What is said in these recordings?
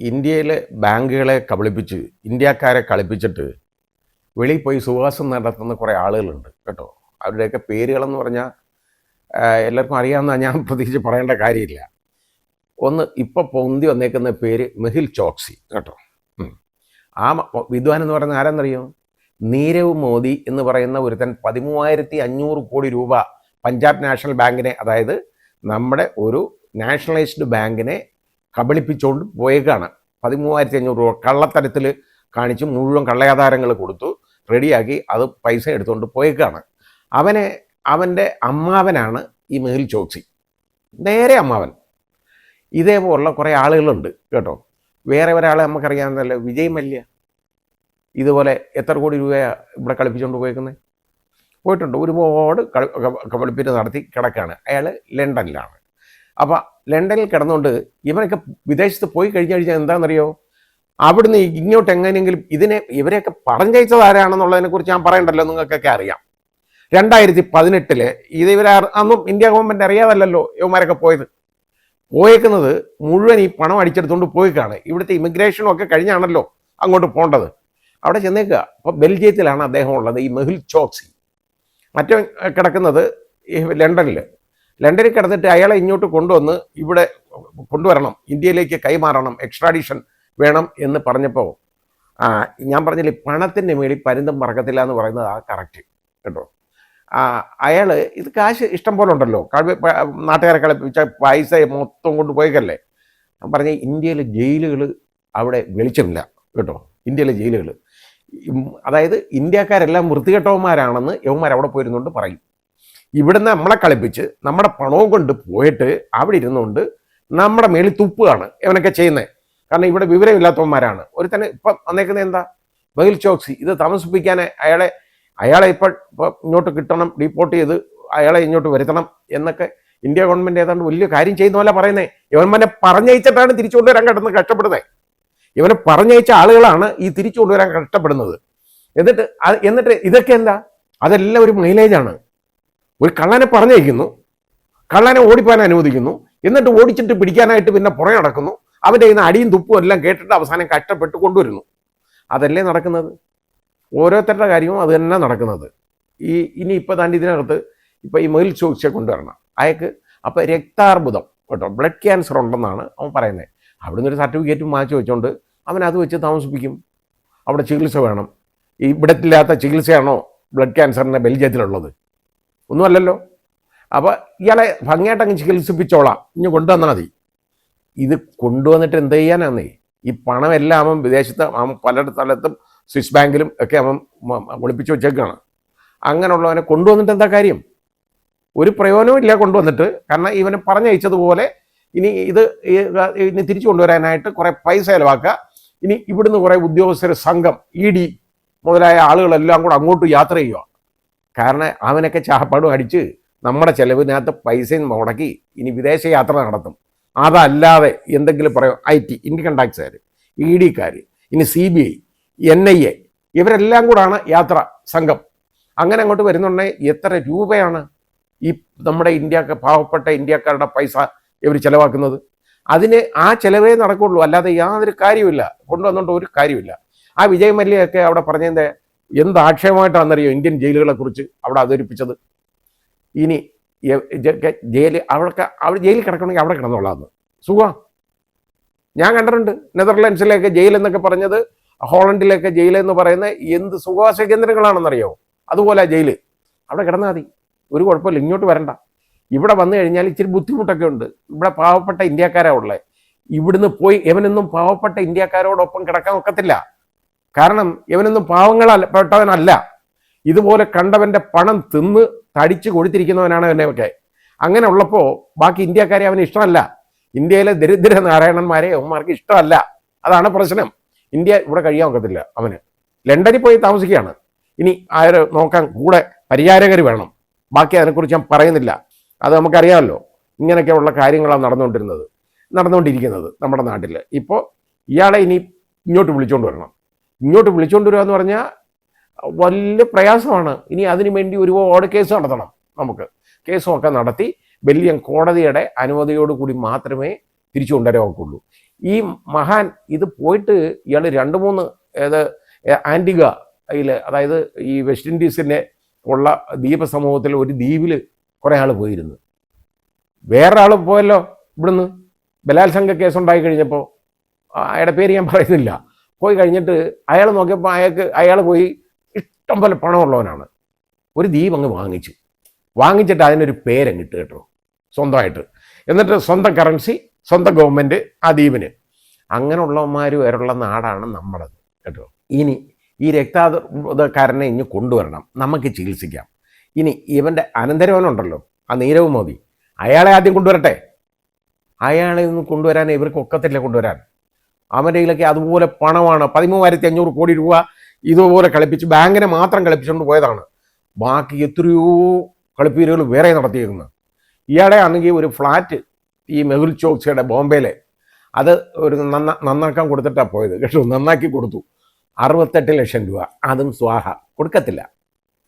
ഇന്ത്യയിലെ ബാങ്കുകളെ കബളിപ്പിച്ച് ഇന്ത്യക്കാരെ കളിപ്പിച്ചിട്ട് വെളിയിൽ പോയി സുവാസം നടത്തുന്ന കുറേ ആളുകളുണ്ട് കേട്ടോ. അവരുടെയൊക്കെ പേരുകളെന്ന് പറഞ്ഞാൽ എല്ലാവർക്കും അറിയാവുന്ന, ഞാൻ പ്രത്യേകിച്ച് പറയേണ്ട കാര്യമില്ല. ഒന്ന് ഇപ്പോൾ പൊന്തി വന്നേക്കുന്ന പേര് മെഹുൽ ചോക്സി കേട്ടോ. ആ വിദ്വാൻ എന്ന് പറയുന്നത് ആരെന്നറിയോ? നീരവ് മോദി എന്ന് പറയുന്ന ഒരുത്തൻ 13,500 കോടി രൂപ പഞ്ചാബ് നാഷണൽ ബാങ്കിനെ, അതായത് നമ്മുടെ ഒരു നാഷണലൈസ്ഡ് ബാങ്കിനെ കബളിപ്പിച്ചുകൊണ്ട് പോയേക്കാണ്. 13,500 രൂപ കള്ളത്തരത്തിൽ കാണിച്ച് മുഴുവൻ കള്ളയാധാരങ്ങൾ കൊടുത്തു റെഡിയാക്കി അത് പൈസ എടുത്തുകൊണ്ട് പോയേക്കാണ്. അവൻ്റെ അമ്മാവനാണ് ഈ മെഹുൽ ചോക്സി, നേരെ അമ്മാവൻ. ഇതേപോലുള്ള കുറേ ആളുകളുണ്ട് കേട്ടോ. വേറെ ഒരാളെ നമുക്കറിയാവുന്നതല്ലോ, വിജയ് മല്യ. ഇതുപോലെ എത്ര കോടി രൂപയാണ് ഇവിടെ കളിപ്പിച്ചുകൊണ്ട് പോയിട്ടുണ്ട്. ഒരുപാട് കബളിപ്പിച്ച് നടത്തി കിടക്കുകയാണ്. അയാൾ ലണ്ടനിലാണ്. അപ്പോൾ ലണ്ടനിൽ കിടന്നുകൊണ്ട് ഇവരൊക്കെ വിദേശത്ത് പോയി കഴിഞ്ഞാൽ എന്താണെന്നറിയോ, അവിടുന്ന് ഇങ്ങോട്ട് എങ്ങനെയെങ്കിലും ഇവരെയൊക്കെ പറഞ്ഞയച്ചത് ആരാണെന്നുള്ളതിനെക്കുറിച്ച് ഞാൻ പറയണ്ടല്ലോ, നിങ്ങൾക്കൊക്കെ അറിയാം. 2018 അന്നും ഇന്ത്യ ഗവൺമെൻറ് അറിയാതല്ലോ ഇവന്മാരൊക്കെ പോയേക്കുന്നത് മുഴുവൻ ഈ പണം അടിച്ചെടുത്തുകൊണ്ട് പോയിക്കാണ്. ഇവിടുത്തെ ഇമിഗ്രേഷനും ഒക്കെ കഴിഞ്ഞാണല്ലോ അങ്ങോട്ട് പോകേണ്ടത്. അവിടെ ചെന്നേക്കുക. അപ്പോൾ ബെൽജിയത്തിലാണ് അദ്ദേഹം ഉള്ളത്, ഈ മെഹുൽ ചോക്സി. മറ്റേ കിടക്കുന്നത് ലണ്ടനിൽ കിടന്നിട്ട് അയാളെ ഇങ്ങോട്ട് കൊണ്ടുവന്ന് ഇവിടെ കൊണ്ടുവരണം, ഇന്ത്യയിലേക്ക് കൈമാറണം, എക്സ്ട്രാഡിഷൻ വേണം എന്ന് പറഞ്ഞപ്പോൾ ഞാൻ പറഞ്ഞില്ലേ, പണത്തിൻ്റെ മേളിൽ പരുന്തം പറക്കത്തില്ല എന്ന് പറയുന്നത് ആ കറക്റ്റ് കേട്ടോ. അയാൾ ഇത് കാശ് ഇഷ്ടം പോലെ ഉണ്ടല്ലോ, നാട്ടുകാരെ കളിപ്പിച്ച പൈസ മൊത്തം കൊണ്ട് പോയിക്കല്ലേ. ഞാൻ പറഞ്ഞ ഇന്ത്യയിലെ ജയിലുകൾ അവിടെ വെളിച്ചമില്ല കേട്ടോ. ഇന്ത്യയിലെ ജയിലുകൾ, അതായത് ഇന്ത്യക്കാരെല്ലാം വൃത്തികെട്ടവന്മാരാണെന്ന് യവന്മാർ അവിടെ പോയിരുന്നുകൊണ്ട് പറയും. ഇവിടുന്ന് നമ്മളെ കളിപ്പിച്ച് നമ്മുടെ പണവും കൊണ്ട് പോയിട്ട് അവിടെ ഇരുന്നുകൊണ്ട് നമ്മുടെ മേളിൽ തുപ്പുകയാണ് ഇവനൊക്കെ ചെയ്യുന്നത്. കാരണം ഇവിടെ വിവരമില്ലാത്തവന്മാരാണ്. ഒരുത്തന്നെ ഇപ്പം വന്നേക്കുന്നത് എന്താ, മെഹുൽ ചോക്സി. ഇത് താമസിപ്പിക്കാൻ അയാളെ ഇപ്പോൾ ഇങ്ങോട്ട് കിട്ടണം, ഡീപ്പോർട്ട് ചെയ്ത് അയാളെ ഇങ്ങോട്ട് വരുത്തണം എന്നൊക്കെ ഇന്ത്യ ഗവൺമെൻറ് ഏതാണ്ട് വലിയ കാര്യം ചെയ്യുന്ന പോലെ പറയുന്നത്. ഇവന്മാരെ പറഞ്ഞയച്ചിട്ടാണ് തിരിച്ചു കൊണ്ടുവരാൻ കിടന്ന് കഷ്ടപ്പെടുന്നത്. ഇവനെ പറഞ്ഞയച്ച ആളുകളാണ് ഈ തിരിച്ചു കൊണ്ടുവരാൻ കഷ്ടപ്പെടുന്നത്. എന്നിട്ട് ഇതൊക്കെ എന്താ, അതെല്ലാം ഒരു മൈലേജാണ്. ഒരു കള്ളനെ പറഞ്ഞയക്കുന്നു, കള്ളനെ ഓടിപ്പോൻ അനുവദിക്കുന്നു, എന്നിട്ട് ഓടിച്ചിട്ട് പിടിക്കാനായിട്ട് പിന്നെ പുറകെ നടക്കുന്നു. അവൻ്റെ ഇന്ന് അടിയും തുപ്പും എല്ലാം കേട്ടിട്ട് അവസാനം കഷ്ടപ്പെട്ട് കൊണ്ടുവരുന്നു. അതല്ലേ നടക്കുന്നത്. ഓരോരുത്തരുടെ കാര്യവും അത് തന്നെ നടക്കുന്നത്. ഇനി ഇപ്പോൾ താണ്ടി ഇതിനകത്ത് ഇപ്പോൾ ഈ മെഹുൽ ചോക്സിയെ കൊണ്ടുവരണം. അയാൾക്ക് അപ്പോൾ രക്താർബുദം കേട്ടോ, ബ്ലഡ് ക്യാൻസർ ഉണ്ടെന്നാണ് അവൻ പറയുന്നത്. അവിടുന്ന് ഒരു സർട്ടിഫിക്കറ്റും വാങ്ങിച്ച് വെച്ചുകൊണ്ട് അവൻ അത് വെച്ച് താമസിപ്പിക്കും. അവിടെ ചികിത്സ വേണം. ഇവിടത്തില്ലാത്ത ചികിത്സയാണോ ബ്ലഡ് ക്യാൻസറിൻ്റെ ബെൽജിയത്തിലുള്ളത്? ഒന്നുമല്ലല്ലോ. അപ്പോൾ ഇയാളെ ഭംഗിയായിട്ടങ്ങ് ചികിത്സിപ്പിച്ചോളാം, ഇനി കൊണ്ടുവന്നാൽ മതി. ഇത് കൊണ്ടുവന്നിട്ട് എന്ത് ചെയ്യാനാന്നേ? ഈ പണമെല്ലാം അവൻ വിദേശത്ത് പല സ്ഥലത്തും സ്വിസ് ബാങ്കിലും ഒക്കെ അവൻ ഒളിപ്പിച്ച് വെച്ചേക്കാണ്. അങ്ങനെയുള്ളവനെ കൊണ്ടുവന്നിട്ട് എന്താ കാര്യം? ഒരു പ്രയോജനവും ഇല്ല കൊണ്ടുവന്നിട്ട്. കാരണം ഇവനെ പറഞ്ഞയച്ചതുപോലെ ഇനി തിരിച്ചു കൊണ്ടുവരാനായിട്ട് കുറേ പൈസ ചിലവാക്കുക. ഇനി ഇവിടുന്ന് കുറേ ഉദ്യോഗസ്ഥർ സംഘം, ED മുതലായ ആളുകളെല്ലാം കൂടെ അങ്ങോട്ട് യാത്ര ചെയ്യുക. കാരണം അവനൊക്കെ ചാപ്പാടും അടിച്ച് നമ്മുടെ ചെലവിനകത്ത് പൈസയും മുടക്കി ഇനി വിദേശ യാത്ര നടത്തും. അതല്ലാതെ എന്തെങ്കിലും പറയും, IT, ഇൻകം ടാക്സുകാർ, EDക്കാർ, ഇനി CBI, NIA ഇവരെല്ലാം കൂടാണ് യാത്ര സംഘം. അങ്ങനെ അങ്ങോട്ട് വരുന്നുണ്ടെങ്കിൽ എത്ര രൂപയാണ് ഈ നമ്മുടെ പാവപ്പെട്ട ഇന്ത്യക്കാരുടെ പൈസ ഇവർ ചിലവാക്കുന്നത്? അതിന് ആ ചിലവേ നടക്കുള്ളൂ, അല്ലാതെ യാതൊരു കാര്യമില്ല. കൊണ്ടുവന്നുകൊണ്ട് ഒരു കാര്യമില്ല. ആ വിജയ് മല്യയൊക്കെ അവിടെ പറഞ്ഞതിൻ്റെ എന്ത് ആക്ഷേപമായിട്ടാണെന്നറിയോ ഇന്ത്യൻ ജയിലുകളെ കുറിച്ച് അവിടെ അവതരിപ്പിച്ചത്. ഇനി അവർ ജയിലിൽ കിടക്കണമെങ്കിൽ അവിടെ കിടന്നോളാന്ന് സുഖം. ഞാൻ കണ്ടിട്ടുണ്ട് നെതർലാൻഡ്സിലേക്ക് ജയിൽ എന്നൊക്കെ പറഞ്ഞത്, ഹോളണ്ടിലേക്ക് ജയിലെന്ന് പറയുന്ന എന്ത് സുഖവാസ കേന്ദ്രങ്ങളാണെന്നറിയോ? അതുപോലെ ജയിൽ. അവിടെ കിടന്നാൽ മതി, ഒരു കുഴപ്പമില്ല, ഇങ്ങോട്ട് വരണ്ട. ഇവിടെ വന്നു കഴിഞ്ഞാൽ ഇച്ചിരി ബുദ്ധിമുട്ടൊക്കെ ഉണ്ട്. ഇവിടെ പാവപ്പെട്ട ഇന്ത്യക്കാരാണ് ഉള്ളത്. ഇവിടുന്ന് പോയി ഇവനൊന്നും പാവപ്പെട്ട ഇന്ത്യക്കാരോടൊപ്പം കിടക്കാൻ ഒക്കത്തില്ല. കാരണം ഇവനൊന്നും പാവങ്ങളപ്പെട്ടവനല്ല. ഇതുപോലെ കണ്ടവൻ്റെ പണം തിന്ന് തടിച്ച് കൊടുത്തിരിക്കുന്നവനാണ് അവനെയൊക്കെ. അങ്ങനെ ഉള്ളപ്പോൾ ബാക്കി ഇന്ത്യക്കാരെ അവന് ഇഷ്ടമല്ല. ഇന്ത്യയിലെ ദരിദ്ര നാരായണന്മാരെ അവന്മാർക്ക് ഇഷ്ടമല്ല. അതാണ് പ്രശ്നം. ഇന്ത്യ ഇവിടെ കഴിയാൻ ഒക്കത്തില്ല അവന്. ലണ്ടനിൽ പോയി താമസിക്കുകയാണ്. ഇനി ആര് നോക്കാൻ കൂടെ പരിചാരകർ വേണം. ബാക്കി അതിനെക്കുറിച്ച് ഞാൻ പറയുന്നില്ല, അത് നമുക്കറിയാമല്ലോ. ഇങ്ങനെയൊക്കെയുള്ള കാര്യങ്ങളാണ് നടന്നുകൊണ്ടിരിക്കുന്നത് നമ്മുടെ നാട്ടിൽ. ഇപ്പോൾ ഇയാളെ ഇനി ഇങ്ങോട്ട് വിളിച്ചുകൊണ്ട് വരണം. ഇങ്ങോട്ട് വിളിച്ചുകൊണ്ട് വരിക എന്ന് പറഞ്ഞാൽ വലിയ പ്രയാസമാണ്. ഇനി അതിനു വേണ്ടി ഒരുപാട് കേസ് നടത്തണം. നമുക്ക് കേസുമൊക്കെ നടത്തി ബെൽജിയം കോടതിയുടെ അനുമതിയോടുകൂടി മാത്രമേ തിരിച്ചു കൊണ്ടുവരാൻ ഒക്കുള്ളൂ. ഈ മഹാൻ ഇത് പോയിട്ട് ഇയാൾ 2-3 ഏത് ആൻറ്റിഗ അതിൽ, അതായത് ഈ വെസ്റ്റ് ഇൻഡീസിൻ്റെ ഉള്ള ദ്വീപ സമൂഹത്തിൽ ഒരു ദ്വീപിൽ കുറേ ആൾ പോയിരുന്നു. വേറെ ആൾ പോയല്ലോ ഇവിടുന്ന്, ബലാത്സംഗ കേസുണ്ടായി കഴിഞ്ഞപ്പോൾ, അയാളുടെ പേര് ഞാൻ പറയുന്നില്ല, പോയി കഴിഞ്ഞിട്ട് അയാൾ നോക്കിയപ്പോൾ അയാൾ പോയി ഇഷ്ടം പോലെ പണമുള്ളവനാണ്. ഒരു ദ്വീപ് അങ്ങ് വാങ്ങിച്ചിട്ട് അതിനൊരു പേരങ്ങ് ഇട്ട് കേട്ടോ, സ്വന്തമായിട്ട്. എന്നിട്ട് സ്വന്തം കറൻസി, സ്വന്തം ഗവൺമെൻറ് ആ ദ്വീപിന്. അങ്ങനെയുള്ളവന്മാർ വരെയുള്ള നാടാണ് നമ്മളത് കേട്ടോ. ഇനി ഈ രക്താർബുദക്കാരനെ ഇനി കൊണ്ടുവരണം, നമുക്ക് ചികിത്സിക്കാം. ഇനി ഇവൻ്റെ അനന്തരവനുണ്ടല്ലോ, ആ നീരവ് മോദി, അയാളെ ആദ്യം കൊണ്ടുവരട്ടെ. അയാളെ ഒന്നും കൊണ്ടുവരാൻ ഇവർക്ക് ഒക്കത്തില്ല കൊണ്ടുവരാൻ. അവൻ്റെ കയ്യിലൊക്കെ അതുപോലെ പണമാണ്. 13,500 കോടി രൂപ ഇതുപോലെ കളിപ്പിച്ച് ബാങ്കിനെ മാത്രം കളിപ്പിച്ചുകൊണ്ട് പോയതാണ്. ബാക്കി എത്രയോ കളിപ്പീരുകൾ വേറെ നടത്തിയിരിക്കുന്നത്. ഇയാളെ ആണെങ്കിൽ ഒരു ഫ്ലാറ്റ് ഈ മെഹുൽ ചോക്സിയുടെ ബോംബെയിലെ, അത് ഒരു നന്നാക്കാൻ കൊടുത്തിട്ടാണ് പോയത് കേട്ടോ. നന്നാക്കി കൊടുത്തു, 68 ലക്ഷം രൂപ. അതും സ്വാഹ, കൊടുക്കത്തില്ല,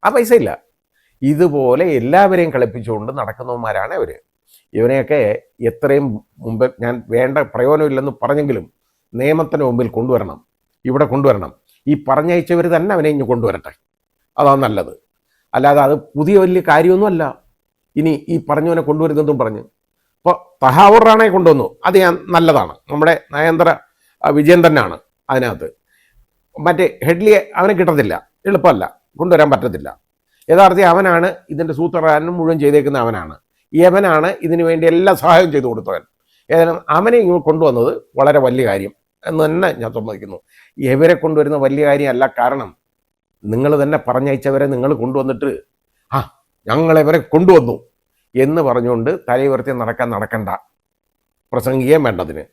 ആ പൈസ ഇല്ല. ഇതുപോലെ എല്ലാവരെയും കളിപ്പിച്ചുകൊണ്ട് നടക്കുന്നവന്മാരാണ് അവർ. ഇവനെയൊക്കെ എത്രയും മുമ്പ് ഞാൻ വേണ്ട പ്രയോജനമില്ലെന്ന് പറഞ്ഞെങ്കിലും നിയമത്തിന് മുമ്പിൽ കൊണ്ടുവരണം, ഇവിടെ കൊണ്ടുവരണം. ഈ പറഞ്ഞയച്ചവർ തന്നെ അവനെ ഇനി കൊണ്ടുവരട്ടെ, അതാണ് നല്ലത്. അല്ലാതെ അത് പുതിയ വലിയ കാര്യമൊന്നുമല്ല. ഇനി ഈ പറഞ്ഞവനെ കൊണ്ടുവരുന്നതും പറഞ്ഞ് ഇപ്പോൾ തഹാവൂറാണെ കൊണ്ടുവന്നു, അത് ഞാൻ നല്ലതാണ്. നമ്മുടെ നയന്ത്ര വിജയൻ തന്നെയാണ് അതിനകത്ത്. മറ്റേ ഹെഡ്ലിയെ അവനെ കിട്ടത്തില്ല, എളുപ്പമല്ല, കൊണ്ടുവരാൻ പറ്റത്തില്ല. യഥാർത്ഥത്തിൽ അവനാണ് ഇതിൻ്റെ സൂത്രധാരനും മുഴുവൻ ചെയ്തേക്കുന്ന അവനാണ്. യവനാണ് ഇതിനു വേണ്ടി എല്ലാ സഹായവും ചെയ്തു കൊടുത്തവൻ. ഏതായാലും അവനെ ഇങ്ങോട്ട് കൊണ്ടുവന്നത് വളരെ വലിയ കാര്യം എന്ന് തന്നെ ഞാൻ സമ്മതിക്കുന്നു. ഇവരെ കൊണ്ടുവരുന്ന വലിയ കാര്യമല്ല. കാരണം നിങ്ങൾ തന്നെ പറഞ്ഞയച്ചവരെ നിങ്ങൾ കൊണ്ടുവന്നിട്ട് ഞങ്ങളിവരെ കൊണ്ടുവന്നു എന്ന് പറഞ്ഞുകൊണ്ട് തലയുയർത്തി നടക്കണ്ട, പ്രസംഗിക്കുകയും വേണ്ടതിന്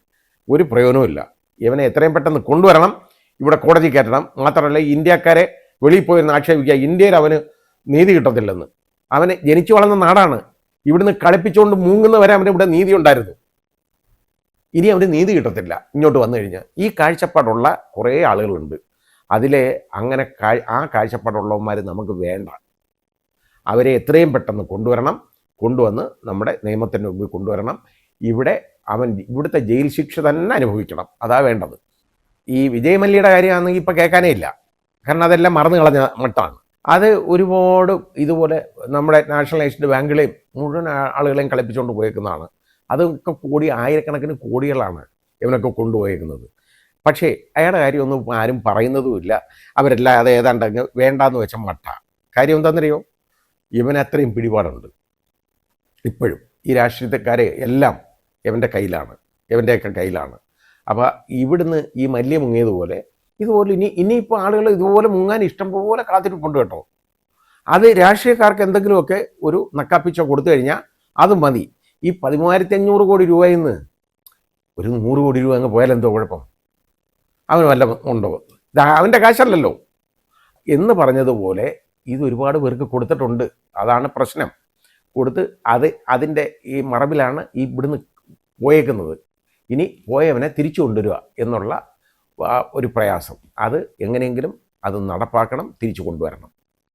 ഒരു പ്രയോജനവുമില്ല. ഇവനെ എത്രയും പെട്ടെന്ന് കൊണ്ടുവരണം, ഇവിടെ കോടതി കയറ്റണം. മാത്രമല്ല ഇന്ത്യക്കാരെ വെളിയിൽ പോയിരുന്ന് ആക്ഷേപിക്കുക ഇന്ത്യയിൽ അവന് നീതി കിട്ടത്തില്ലെന്ന്. അവന് ജനിച്ചു വളർന്ന നാടാണ്. ഇവിടുന്ന് കളിപ്പിച്ചുകൊണ്ട് മൂങ്ങുന്നവരെ അവന് ഇവിടെ നീതി ഉണ്ടായിരുന്നു. ഇനി അവന് നീതി കിട്ടത്തില്ല ഇങ്ങോട്ട് വന്നു കഴിഞ്ഞാൽ. ഈ കാഴ്ചപ്പാടുള്ള കുറേ ആളുകളുണ്ട്. അതിലെ അങ്ങനെ ആ കാഴ്ചപ്പാടുള്ളവന്മാർ നമുക്ക് വേണ്ട. അവരെ എത്രയും പെട്ടെന്ന് കൊണ്ടുവന്ന് നമ്മുടെ നിയമത്തിൻ്റെ മുമ്പിൽ കൊണ്ടുവരണം. ഇവിടുത്തെ ജയിൽ ശിക്ഷ തന്നെ അനുഭവിക്കണം, അതാ വേണ്ടത്. ഈ വിജയ് മല്യയുടെ കാര്യമാണെങ്കിൽ ഇപ്പോൾ കേൾക്കാനേ ഇല്ല. കാരണം അതെല്ലാം മറന്നു കളഞ്ഞ മട്ടാണ്. അത് ഒരുപാട് ഇതുപോലെ നമ്മുടെ നാഷണലൈസ്ഡ് ബാങ്കുകളെയും മുഴുവൻ ആളുകളെയും കളിപ്പിച്ചുകൊണ്ട് പോയേക്കുന്നതാണ്. അതൊക്കെ ആയിരക്കണക്കിന് കോടികളാണ് ഇവനൊക്കെ കൊണ്ടുപോയേക്കുന്നത്. പക്ഷേ അയാളുടെ കാര്യമൊന്നും ആരും പറയുന്നതുമില്ല. അവരെല്ലാം അത് ഏതാണ്ടങ്ങ് വേണ്ടാന്ന് വെച്ച മട്ട. കാര്യം എന്താണെന്നറിയോ, ഇവനത്രയും പിടിപാടുണ്ട് ഇപ്പോഴും. ഈ രാഷ്ട്രീയക്കാരെ എല്ലാം ഇവൻ്റെ കയ്യിലാണ്, ഇവൻ്റെയൊക്കെ കയ്യിലാണ്. അപ്പോൾ ഇവിടുന്ന് ഈ മല്യ മുങ്ങിയതുപോലെ ഇതുപോലെ ഇനിയിപ്പോൾ ആളുകൾ ഇതുപോലെ മുങ്ങാൻ ഇഷ്ടം പോലെ കാത്തിരിപ്പുണ്ട് കേട്ടോ. അത് രാഷ്ട്രീയക്കാർക്ക് എന്തെങ്കിലുമൊക്കെ ഒരു നക്കാപ്പിച്ച കൊടുത്തു കഴിഞ്ഞാൽ അത് മതി. ഈ 13,500 കോടി രൂപയിൽ നിന്ന് ഒരു 100 കോടി രൂപ അങ്ങ് പോയാൽ എന്തോ കുഴപ്പം, അവന് വല്ല ഉണ്ടോ? ഇത് അവൻ്റെ കാശല്ലല്ലോ എന്ന് പറഞ്ഞതുപോലെ ഇത് ഒരുപാട് പേർക്ക് കൊടുത്തിട്ടുണ്ട്. അതാണ് പ്രശ്നം. കൊടുത്ത് അതിൻ്റെ ഈ മറവിലാണ് ഈ ഇവിടുന്ന് പോയേക്കുന്നത്. ഇനി പോയവനെ തിരിച്ചു കൊണ്ടുവരിക എന്നുള്ള ഒരു പ്രയാസം, അത് എങ്ങനെയെങ്കിലും അത് നടപ്പാക്കണം, തിരിച്ചു കൊണ്ടുവരണം.